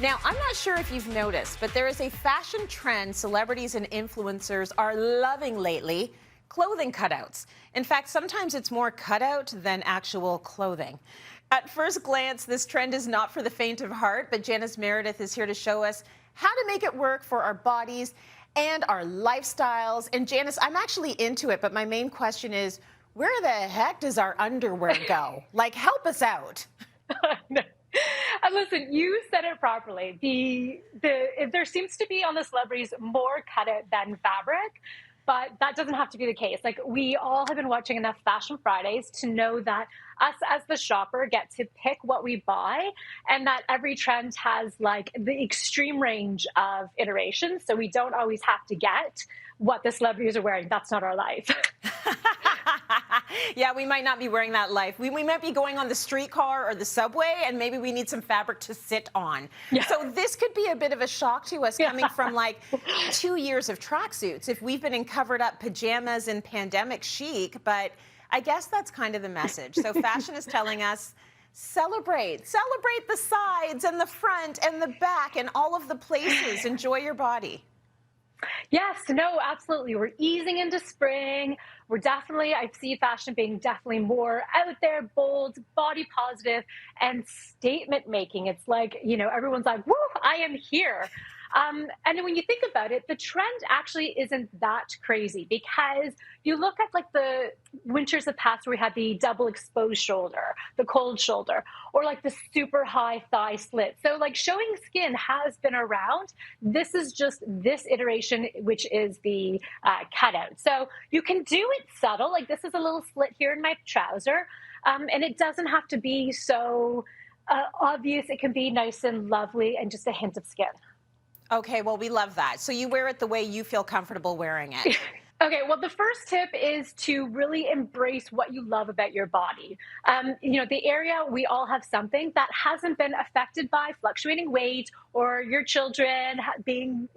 Now, I'm not sure if you've noticed, but there is a fashion trend celebrities and influencers are loving lately: clothing cutouts. In fact, sometimes it's more cutout than actual clothing. At first glance, this trend is not for the faint of heart, but Janice Meredith is here to show us how to make it work for our bodies and our lifestyles. And Janice, I'm actually into it, but my main question is, where the heck does our underwear go? Like, help us out. And listen, you said it properly. There seems to be on the celebrities more cutout than fabric, but that doesn't have to be the case. Like, we all have been watching enough Fashion Fridays to know that us as the shopper get to pick what we buy, and that every trend has like the extreme range of iterations. So we don't always have to get what the celebrities are wearing. That's not our life. Yeah, we might not be wearing that life. We might be going on the streetcar or the subway, and maybe we need some fabric to sit on. Yeah. So this could be a bit of a shock to us coming from like 2 years of tracksuits. If we've been in covered up pajamas and pandemic chic, but I guess that's kind of the message. So fashion is telling us, celebrate the sides and the front and the back and all of the places. Enjoy your body. Yes, no, absolutely. We're easing into spring. I see fashion being definitely more out there, bold, body positive, and statement making. It's like, everyone's like, woo, I am here. And when you think about it, the trend actually isn't that crazy, because you look at like the winters of past where we had the double exposed shoulder, the cold shoulder, or like the super high thigh slit. So like showing skin has been around. This is just this iteration, which is the cutout. So you can do it subtle. Like, this is a little slit here in my trouser. And it doesn't have to be so obvious. It can be nice and lovely and just a hint of skin. Okay, well, we love that. So you wear it the way you feel comfortable wearing it. Okay, well, the first tip is to really embrace what you love about your body. The area, we all have something that hasn't been affected by fluctuating weight or your children being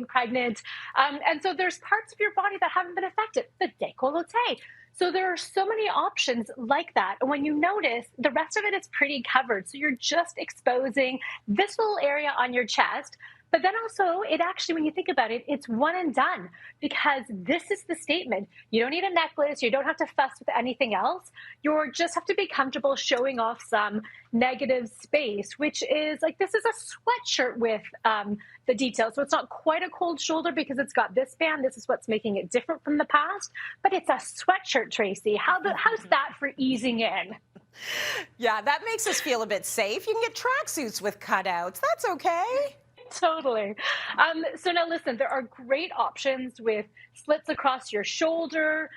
pregnant. And so there's parts of your body that haven't been affected. The décolleté. So there are so many options like that. And when you notice, the rest of it is pretty covered. So you're just exposing this little area on your chest. But then also, it actually, when you think about it, it's one and done, because this is the statement. You don't need a necklace. You don't have to fuss with anything else. You just have to be comfortable showing off some negative space, which is like, this is a sweatshirt with the details. So it's not quite a cold shoulder because it's got this band. This is what's making it different from the past. But it's a sweatshirt, Tracy. How's that for easing in? Yeah, that makes us feel a bit safe. You can get tracksuits with cutouts. That's okay. Totally. So now listen, there are great options with slits across your shoulder,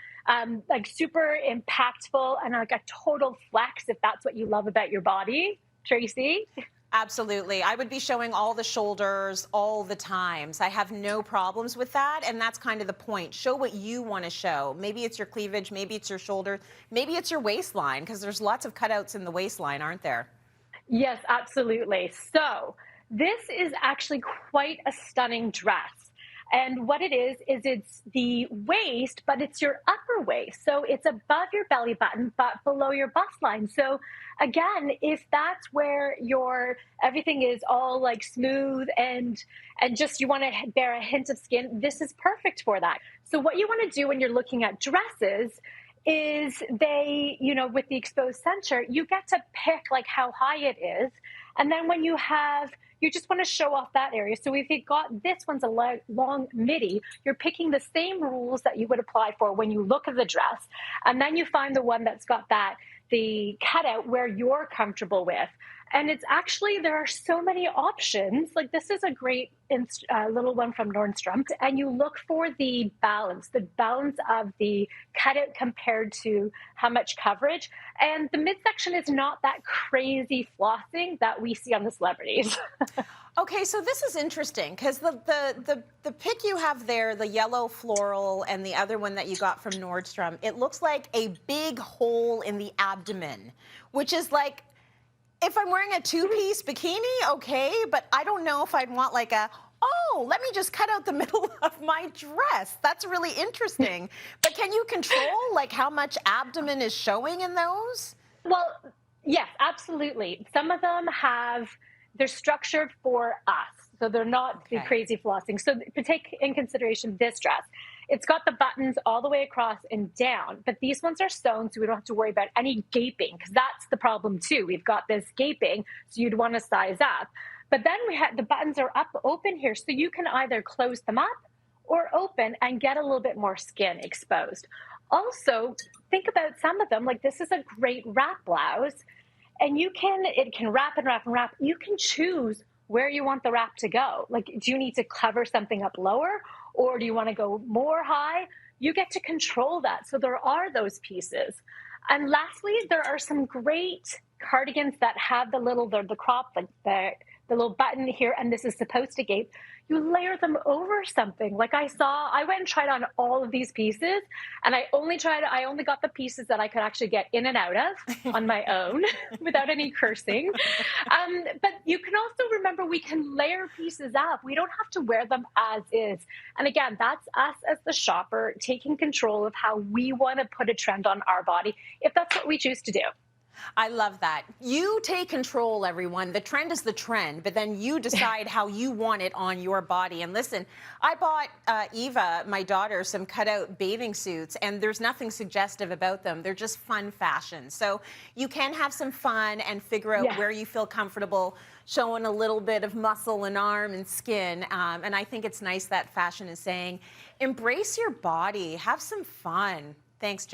like super impactful and like a total flex if that's what you love about your body. Tracy? Absolutely. I would be showing all the shoulders all the times. I have no problems with that. And that's kind of the point. Show what you want to show. Maybe it's your cleavage. Maybe it's your shoulder. Maybe it's your waistline, because there's lots of cutouts in the waistline, aren't there? Yes, absolutely. So this is actually quite a stunning dress. And what it is it's the waist, but it's your upper waist. So it's above your belly button, but below your bust line. So again, if that's where everything is all like smooth and just you want to bear a hint of skin, this is perfect for that. So what you want to do when you're looking at dresses is with the exposed center, you get to pick like how high it is. And then when you just want to show off that area. So if you got this one's a long midi, you're picking the same rules that you would apply for when you look at the dress. And then you find the one that's got the cutout where you're comfortable with. And it's actually, there are so many options. Like, this is a great little one from Nordstrom. And you look for the balance of the cutout compared to how much coverage. And the midsection is not that crazy flossing that we see on the celebrities. Okay, so this is interesting, because the pic you have there, the yellow floral, and the other one that you got from Nordstrom, it looks like a big hole in the abdomen, which is like, if I'm wearing a two-piece bikini, okay, but I don't know if I'd want like let me just cut out the middle of my dress. That's really interesting. But can you control like how much abdomen is showing in those? Well, yes, absolutely. Some of them have they're structured for us. So they're not the Okay. crazy flossing. So to take in consideration this dress, it's got the buttons all the way across and down, but these ones are sewn so we don't have to worry about any gaping, because that's the problem too. We've got this gaping, so you'd want to size up. But then we had the buttons are up open here, so you can either close them up or open and get a little bit more skin exposed. Also, think about some of them, like this is a great wrap blouse, and it can wrap and wrap and wrap. You can choose where you want the wrap to go. Like, do you need to cover something up lower, or do you want to go more high? You get to control that. So there are those pieces. And lastly, there are some great cardigans that have the crop, like the little button here, and this is supposed to gape. You layer them over something. Like I went and tried on all of these pieces, and I only got the pieces that I could actually get in and out of on my own without any cursing. But you can also remember we can layer pieces up. We don't have to wear them as is. And again, that's us as the shopper taking control of how we want to put a trend on our body, if that's what we choose to do. I love that. You take control, everyone. The trend is the trend, but then you decide how you want it on your body. And listen, I bought Eva, my daughter, some cutout bathing suits, and there's nothing suggestive about them. They're just fun fashion. So you can have some fun and figure out where you feel comfortable showing a little bit of muscle and arm and skin. And I think it's nice that fashion is saying, embrace your body, have some fun. Thanks,